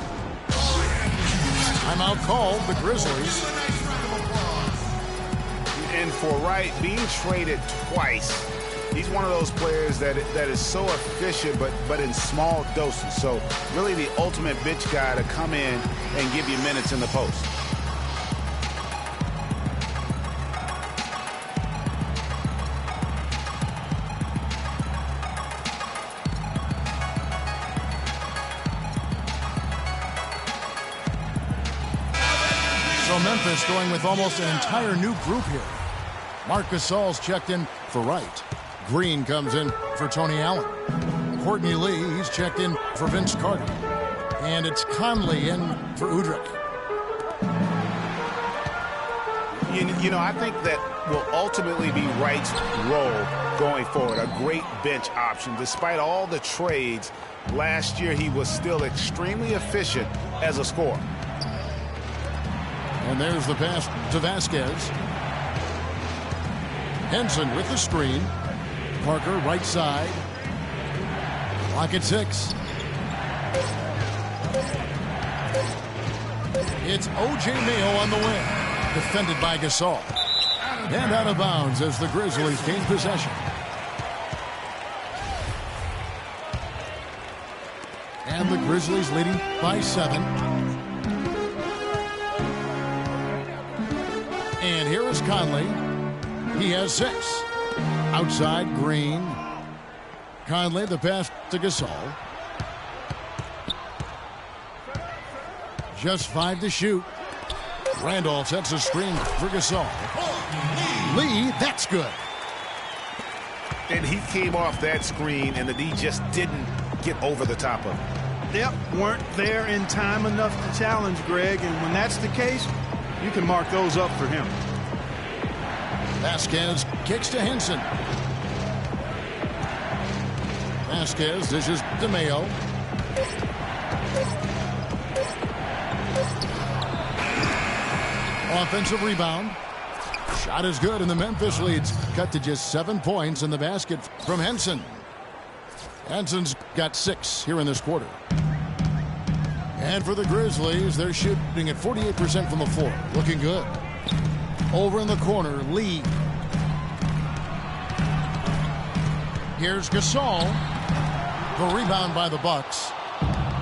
Timeout called, the Grizzlies. And for Wright, being traded twice, he's one of those players that is so efficient, but in small doses. So really the ultimate bench guy to come in and give you minutes in the post. So Memphis going with almost an entire new group here. Marc Gasol's checked in for Wright. Green comes in for Tony Allen. Courtney Lee, he's checked in for Vince Carter. And it's Conley in for Udrih. You know, I think that will ultimately be Wright's role going forward. A great bench option. Despite all the trades, last year he was still extremely efficient as a scorer. And there's the pass to Vasquez. Henson with the screen. Parker right side. Clock at 6. It's O.J. Mayo on the wing. Defended by Gasol. And out of bounds as the Grizzlies gain possession. And the Grizzlies leading by 7. And here is Conley. He has 6. Outside, Green. Conley, the pass to Gasol. Just 5 to shoot. Randolph sets a screen for Gasol. Lee, that's good. And he came off that screen, and the D just didn't get over the top of it. Yep, weren't there in time enough to challenge Greg, and when that's the case, you can mark those up for him. Vasquez kicks to Henson. Vasquez dishes to Mayo. Offensive rebound. Shot is good, and the Memphis leads cut to just 7 points in the basket from Henson. Henson's got 6 here in this quarter. And for the Grizzlies, they're shooting at 48% from the floor. Looking good. Over in the corner, Lee. Here's Gasol. The rebound by the Bucks.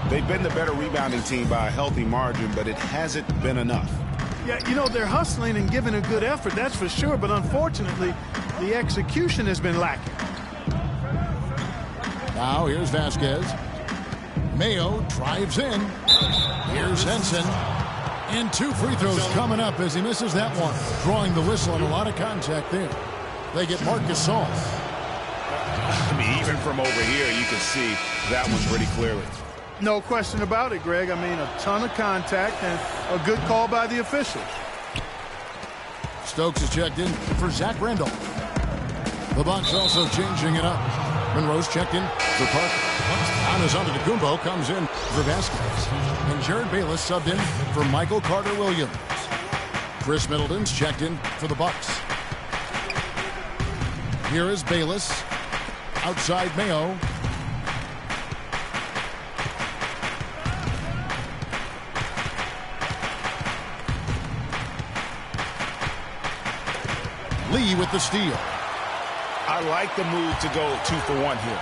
They've been the better rebounding team by a healthy margin, but it hasn't been enough. Yeah, you know, they're hustling and giving a good effort, that's for sure, but unfortunately, the execution has been lacking. Now here's Vasquez. Mayo drives in. Here's Henson. And 2 free throws coming up as he misses that one. Drawing the whistle and a lot of contact there. They get Marc Gasol. I mean, even from over here, you can see that one pretty clearly. No question about it, Greg. I mean, a ton of contact and a good call by the officials. Stokes is checked in for Zach Randolph. The Bucks also changing it up. Monroe's checked in for Parker. Giannis Antetokounmpo comes in for Vasquez. And Jared Bayless subbed in for Michael Carter-Williams. Chris Middleton's checked in for the Bucks. Here is Bayless. Outside Mayo. Lee with the steal. I like the move to go 2 for 1 here.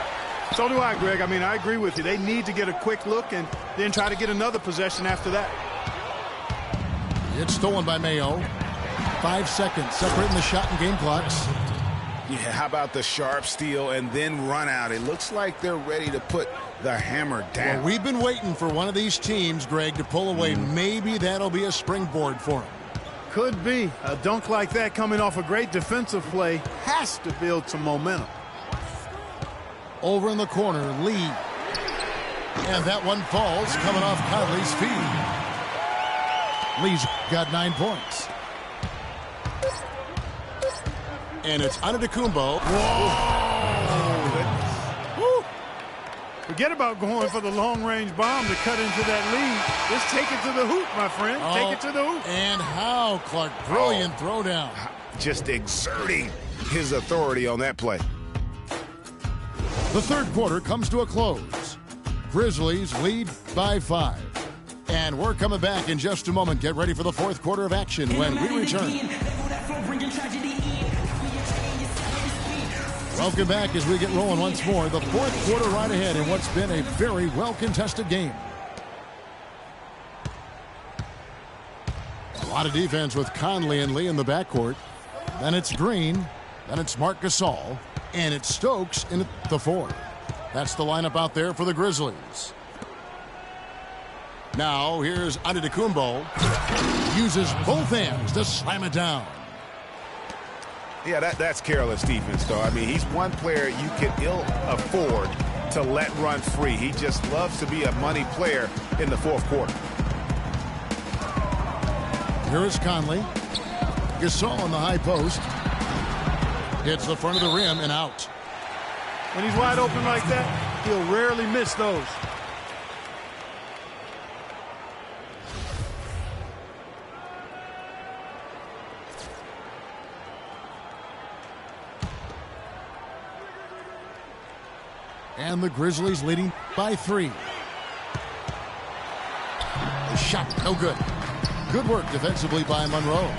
So do I, Greg. I mean, I agree with you. They need to get a quick look and then try to get another possession after that. It's stolen by Mayo. 5 seconds separating the shot and game clocks. Yeah, how about the sharp steal and then run out? It looks like they're ready to put the hammer down. Well, we've been waiting for one of these teams, Greg, to pull away. Maybe that'll be a springboard for them. Could be. A dunk like that coming off a great defensive play has to build some momentum. Over in the corner, Lee. And that one falls, coming off Conley's feet. Lee's got 9 points. And it's Antetokounmpo. Whoa! Forget about going for the long-range bomb to cut into that lead. Just take it to the hoop, my friend. Take it to the hoop. And how, Clark. Brilliant throwdown. Just exerting his authority on that play. The third quarter comes to a close. Grizzlies lead by 5. And we're coming back in just a moment. Get ready for the fourth quarter of action when we return. Welcome back as we get rolling once more. The fourth quarter right ahead in what's been a very well-contested game. A lot of defense with Conley and Lee in the backcourt. Then it's Green. Then it's Marc Gasol. And it's Stokes in the 4. That's the lineup out there for the Grizzlies. Now here's Antetokounmpo. Uses both hands to slam it down. Yeah, that's careless defense, though. I mean, he's one player you can ill afford to let run free. He just loves to be a money player in the fourth quarter. Here is Conley. Gasol on the high post. Hits the front of the rim and out. When he's wide open like that, he'll rarely miss those. And the Grizzlies leading by 3. The shot, no good. Good work defensively by Monroe.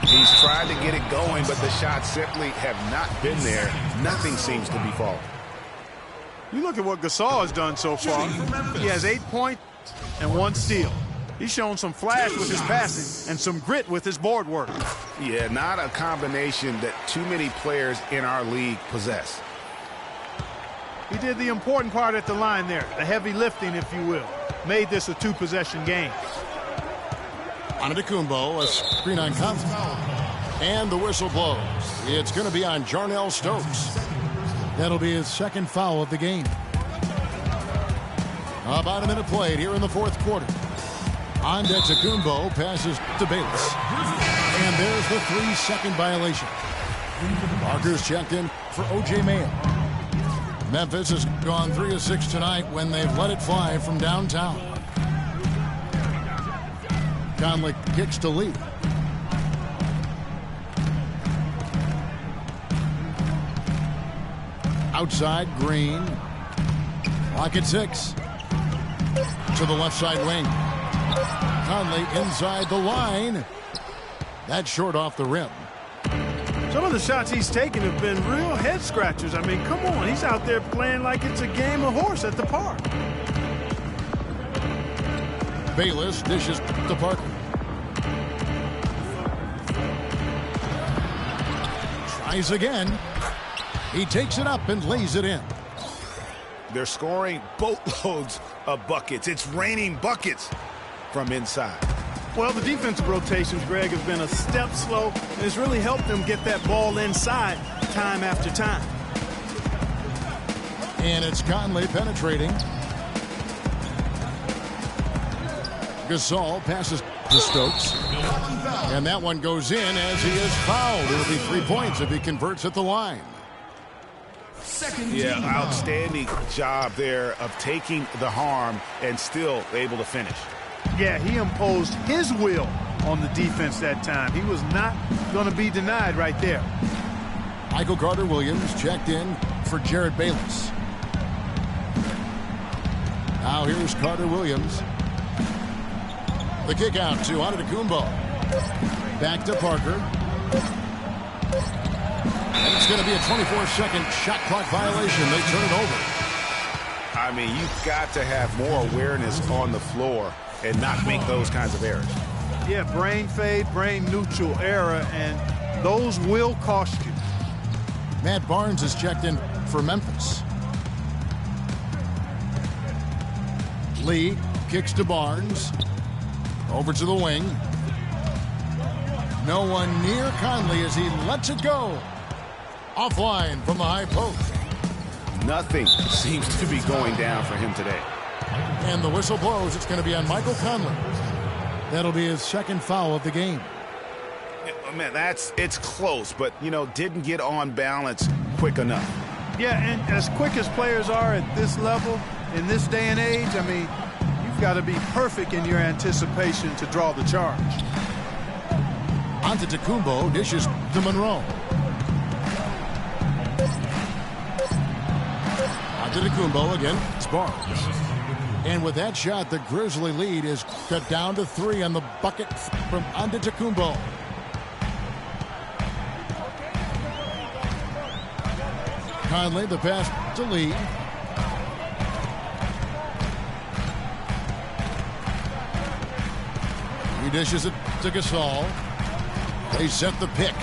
He's tried to get it going, but the shots simply have not been there. Nothing seems to be falling. You look at what Gasol has done so far. He has 8 points and 1 steal. He's shown some flash with his passing and some grit with his board work. Yeah, not a combination that too many players in our league possess. He did the important part at the line there, the heavy lifting, if you will. Made this a 2-possession game. Antetokounmpo, a screen on Conley. And the whistle blows. It's going to be on Jarnell Stokes. That'll be his second foul of the game. About a minute played here in the fourth quarter. Antetokounmpo passes to Bayless. And there's the 3-second violation. Parker's checked in for O.J. Mayo. Memphis has gone 3 of 6 tonight when they've let it fly from downtown. Conley kicks to Lee. Outside, Green. Clock at 6. To the left side wing. Conley inside the line. That's short off the rim. Some of the shots he's taken have been real head scratchers. I mean, come on. He's out there playing like it's a game of horse at the park. Bayless dishes to Parker. Tries again. He takes it up and lays it in. They're scoring boatloads of buckets. It's raining buckets from inside. Well, the defensive rotations, Greg, have been a step slow, and it's really helped them get that ball inside time after time. And it's Conley penetrating. Gasol passes to Stokes. And that one goes in as he is fouled. It'll be 3 points if he converts at the line. Yeah, outstanding job there of taking the harm and still able to finish. Yeah, he imposed his will on the defense that time. He was not going to be denied right there. Michael Carter-Williams checked in for Jared Bayless. Now here's Carter-Williams. The kick out to Antetokounmpo. Back to Parker. And it's going to be a 24-second shot clock violation. They turn it over. I mean, you've got to have more awareness on the floor and not make those kinds of errors. Yeah, brain fade, brain neutral error, and those will cost you. Matt Barnes is checked in for Memphis. Lee kicks to Barnes. Over to the wing. No one near Conley as he lets it go. Offline from the high post. Nothing seems to be going down for him today. And the whistle blows. It's going to be on Michael Conley. That'll be his second foul of the game. Man, it's close, but, you know, didn't get on balance quick enough. Yeah, and as quick as players are at this level, in this day and age, I mean, you've got to be perfect in your anticipation to draw the charge. Antetokounmpo dishes to Monroe. Antetokounmpo again. It's Barnes. And with that shot, the Grizzly lead is cut down to 3 on the bucket from Antetokounmpo. Conley, the pass to Lee. He dishes it to Gasol. They set the pick.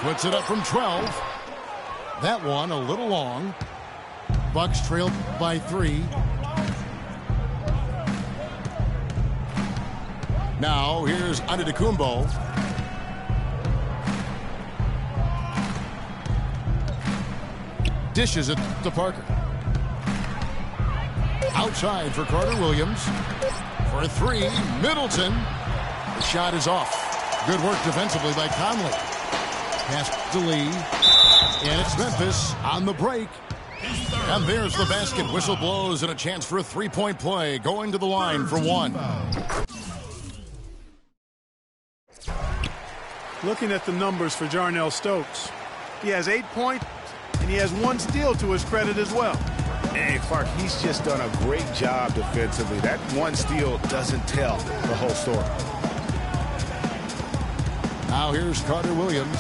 Puts it up from 12. That one a little long. Bucks trailed by 3. Now here's Antetokounmpo. Dishes it to Parker. Outside for Carter Williams. For 3, Middleton. The shot is off. Good work defensively by Conley. Pass to Lee. And it's Memphis on the break. And there's the basket. Whistle blows and a chance for a three-point play. Going to the line for 1. Looking at the numbers for Jarnell Stokes, he has 8 points, and he has 1 steal to his credit as well. And Clark, he's just done a great job defensively. That 1 steal doesn't tell the whole story. Now here's Carter Williams.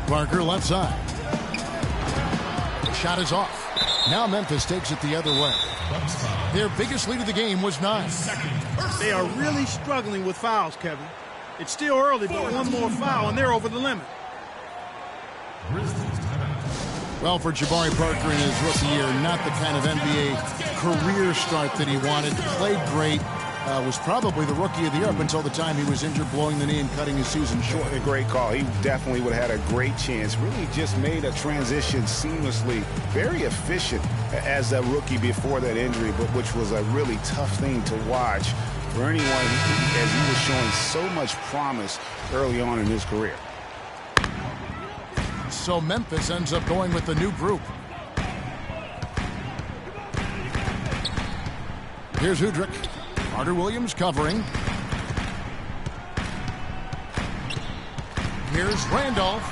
Parker left side. The shot is off. Now Memphis takes it the other way. Their biggest lead of the game was 9. They are really struggling with fouls, Kevin. It's still early, but 1 more foul, and they're over the limit. Well, for Jabari Parker in his rookie year, not the kind of NBA career start that he wanted. Played great. Was probably the rookie of the year up until the time he was injured, blowing the knee and cutting his season short. A great call. He definitely would have had a great chance. Really just made a transition seamlessly. Very efficient as a rookie before that injury, but which was a really tough thing to watch for anyone as he was showing so much promise early on in his career. So Memphis ends up going with the new group. Here's Udrich. Carter Williams covering. Here's Randolph.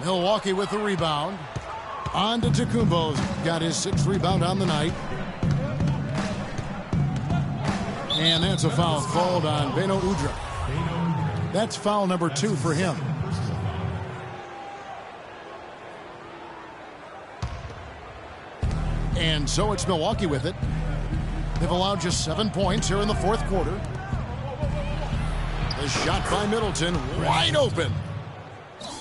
Milwaukee with the rebound. Antetokounmpo's got his 6th rebound on the night. And that's a foul called on Beno Udrich. That's foul number 2 for him. And so it's Milwaukee with it. They've allowed just 7 points here in the 4th quarter. The shot by Middleton, wide open.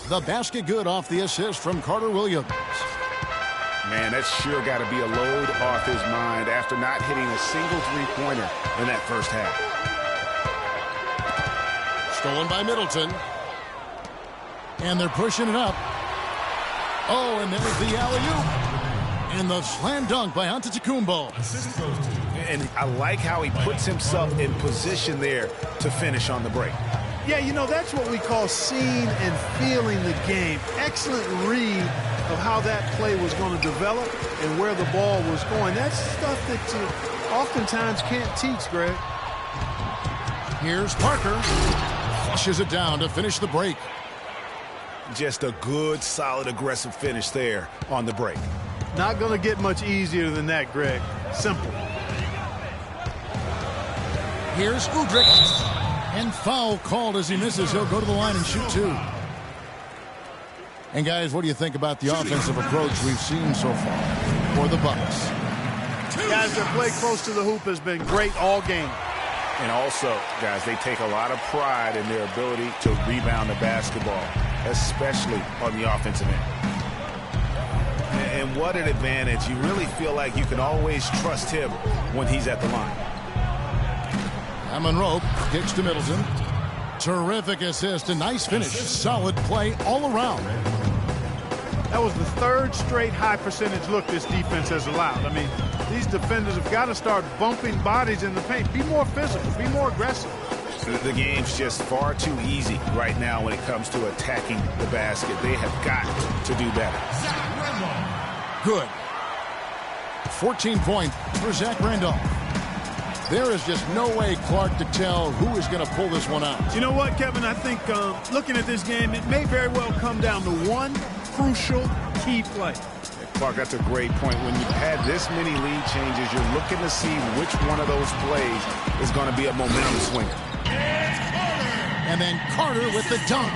The basket good off the assist from Carter Williams. Man, that's sure got to be a load off his mind after not hitting a single three-pointer in that first half. Stolen by Middleton. And they're pushing it up. Oh, and there's the alley-oop. And the slam dunk by Antetokounmpo. And I like how he puts himself in position there to finish on the break. Yeah, you know, that's what we call seeing and feeling the game. Excellent read of how that play was going to develop and where the ball was going. That's stuff that you oftentimes can't teach, Greg. Here's Parker. Flushes it down to finish the break. Just a good, solid, aggressive finish there on the break. Not going to get much easier than that, Greg. Simple. Here's Udrich. And foul called as he misses. He'll go to the line and shoot 2. And guys, what do you think about the offensive approach we've seen so far for the Bucks? Guys, their play close to the hoop has been great all game. And also, guys, they take a lot of pride in their ability to rebound the basketball, especially on the offensive end. And what an advantage. You really feel like you can always trust him when he's at the line. And Monroe kicks to Middleton. Terrific assist, a nice finish. Solid play all around. That was the third straight high percentage look this defense has allowed. I mean, these defenders have got to start bumping bodies in the paint. Be more physical, be more aggressive. The game's just far too easy right now when it comes to attacking the basket. They have got to do better. Good. 14 points for Zach Randolph. There is just no way, Clark, to tell who is going to pull this one out. You know what, Kevin? I think looking at this game, it may very well come down to one crucial key play. Clark, that's a great point. When you've had this many lead changes, you're looking to see which one of those plays is going to be a momentum swinger. And then Carter with the dunk.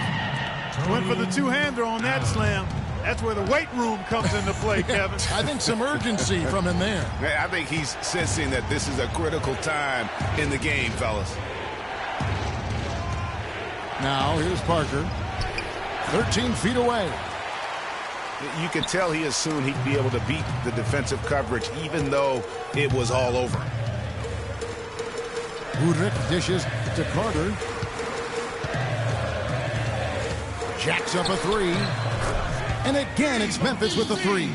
Went for the two-hander on that slam. That's where the weight room comes into play, Kevin. I think some urgency from him there. I think he's sensing that this is a critical time in the game, fellas. Now, here's Parker. 13 feet away. You could tell he assumed he'd be able to beat the defensive coverage, even though it was all over. Udrich dishes to Carter. Jacks up a three. And again, it's Memphis with the three.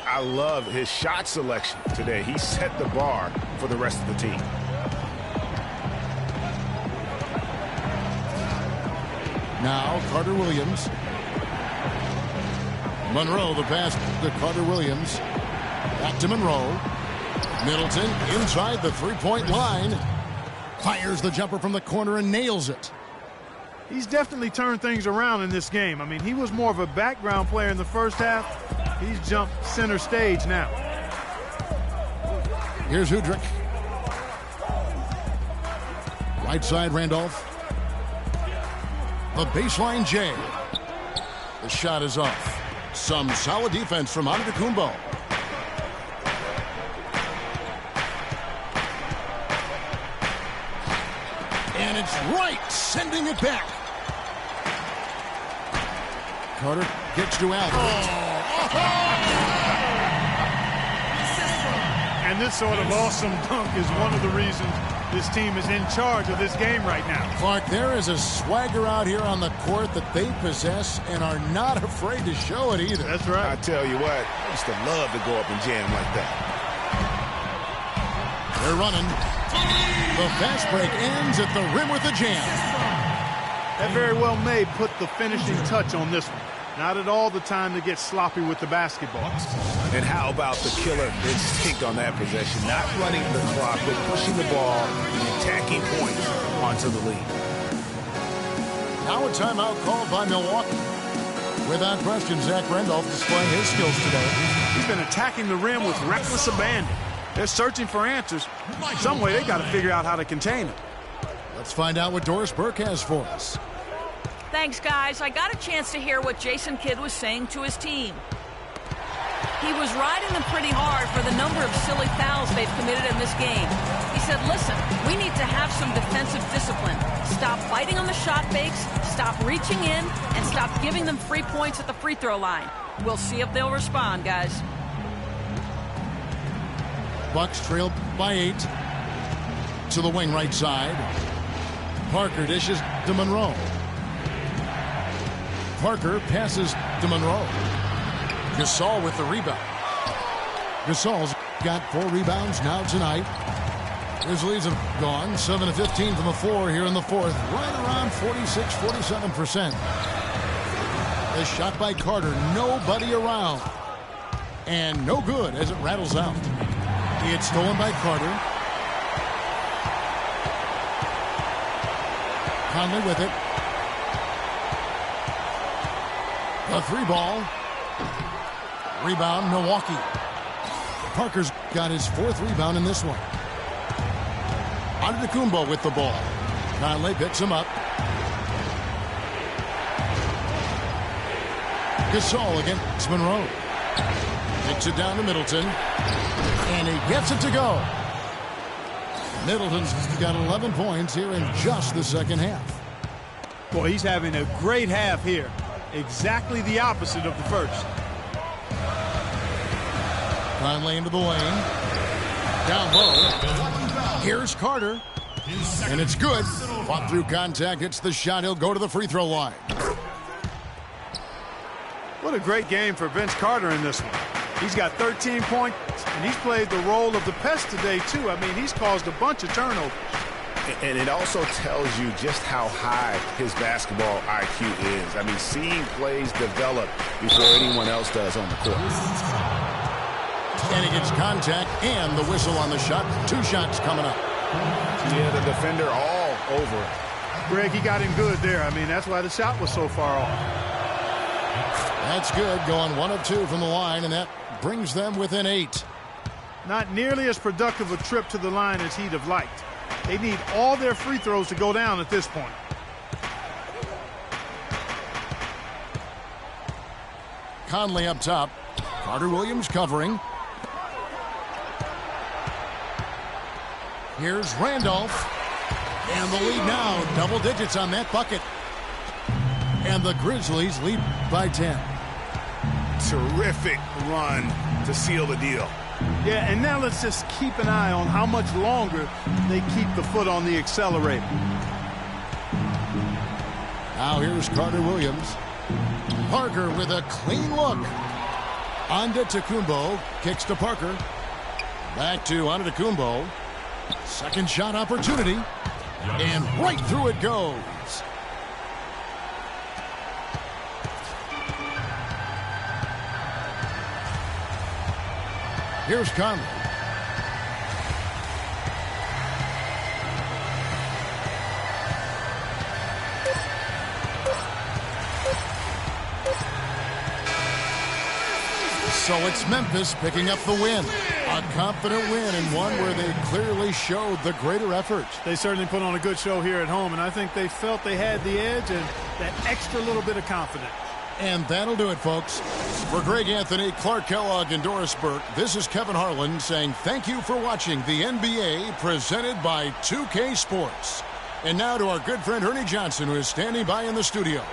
I love his shot selection today. He set the bar for the rest of the team. Now, Carter Williams. Monroe, the pass to Carter Williams. Back to Monroe. Middleton inside the three-point line. Fires the jumper from the corner and nails it. He's definitely turned things around in this game. I mean, he was more of a background player in the first half. He's jumped center stage now. Here's Udrich. Right side, Randolph. The baseline, Jay. The shot is off. Some solid defense from Antetokounmpo. And it's right, sending it back. Carter gets to Albert. And this sort of awesome dunk is one of the reasons this team is in charge of this game right now. Clark, there is a swagger out here on the court that they possess and are not afraid to show it either. That's right. I tell you what, I used to love to go up and jam like that. They're running. The fast break ends at the rim with a jam. That very well may put the finishing touch on this one. Not at all the time to get sloppy with the basketball. And how about the killer instinct on that possession? Not running the clock, but pushing the ball and attacking points onto the lead. Now a timeout called by Milwaukee. Without question, Zach Randolph displaying his skills today. He's been attacking the rim with reckless abandon. They're searching for answers. Some way they got to figure out how to contain him. Let's find out what Doris Burke has for us. Thanks, guys. I got a chance to hear what Jason Kidd was saying to his team. He was riding them pretty hard for the number of silly fouls they've committed in this game. He said, listen, we need to have some defensive discipline. Stop biting on the shot fakes, stop reaching in, and stop giving them free points at the free throw line. We'll see if they'll respond, guys. Bucks trail by 8. To the wing right side. Parker dishes to Monroe. Parker passes to Monroe. Gasol with the rebound. Gasol's got 4 rebounds now tonight. Grizzlies have gone 7 of 15 from the floor here in the fourth. Right around 46-47%. The shot by Carter. Nobody around. And no good as it rattles out. It's stolen by Carter. Conley with it. The 3-ball. Rebound, Milwaukee. Parker's got his 4th rebound in this one. Antetokounmpo with the ball. Conley picks him up. Gasol against Monroe. Kicks it down to Middleton. And he gets it to go. Middleton's got 11 points here in just the second half. Boy, he's having a great half here. Exactly the opposite of the first. Conley into the lane. Down low. Here's Carter. And it's good. Fought through contact. Hits the shot. He'll go to the free throw line. What a great game for Vince Carter in this one. He's got 13 points, and he's played the role of the pest today, too. I mean, he's caused a bunch of turnovers. And it also tells you just how high his basketball IQ is. I mean, seeing plays develop before anyone else does on the court. And he gets contact and the whistle on the shot. 2 shots coming up. Yeah, the defender all over it. Greg, he got him good there. I mean, that's why the shot was so far off. That's good. Going 1 of 2 from the line, and that brings them within 8. Not nearly as productive a trip to the line as he'd have liked. They need all their free throws to go down at this point. Conley up top. Carter Williams covering. Here's Randolph. And the lead now, double digits on that bucket. And the Grizzlies lead by 10. Terrific run to seal the deal. Yeah, and now let's just keep an eye on how much longer they keep the foot on the accelerator. Now here's Carter Williams. Parker with a clean look. Antetokounmpo kicks to Parker. Back to Antetokounmpo. Second shot opportunity. And right through it goes. Here's Conley. So it's Memphis picking up the win. A confident win, and one where they clearly showed the greater effort. They certainly put on a good show here at home, and I think they felt they had the edge and that extra little bit of confidence. And that'll do it, folks. For Greg Anthony, Clark Kellogg, and Doris Burke, this is Kevin Harlan saying thank you for watching the NBA presented by 2K Sports. And now to our good friend Ernie Johnson, who is standing by in the studio.